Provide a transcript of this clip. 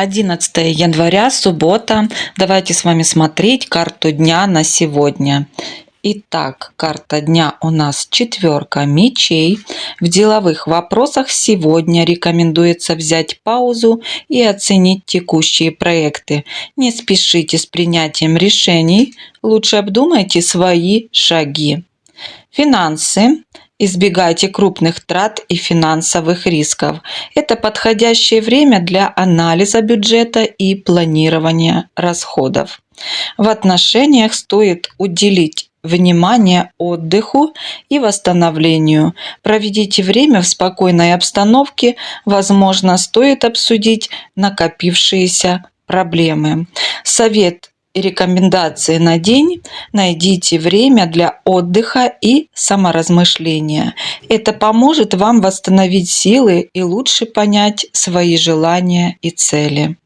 11 января, суббота. Давайте с вами смотреть карту дня на сегодня. Итак, карта дня у нас четверка мечей. В деловых вопросах сегодня рекомендуется взять паузу и оценить текущие проекты. Не спешите с принятием решений, лучше обдумайте свои шаги. Финансы. Избегайте крупных трат и финансовых рисков. Это подходящее время для анализа бюджета и планирования расходов. В отношениях стоит уделить внимание отдыху и восстановлению. Проведите время в спокойной обстановке. Возможно, стоит обсудить накопившиеся проблемы. Совет и рекомендации на день: найдите время для отдыха и саморазмышления. Это поможет вам восстановить силы и лучше понять свои желания и цели.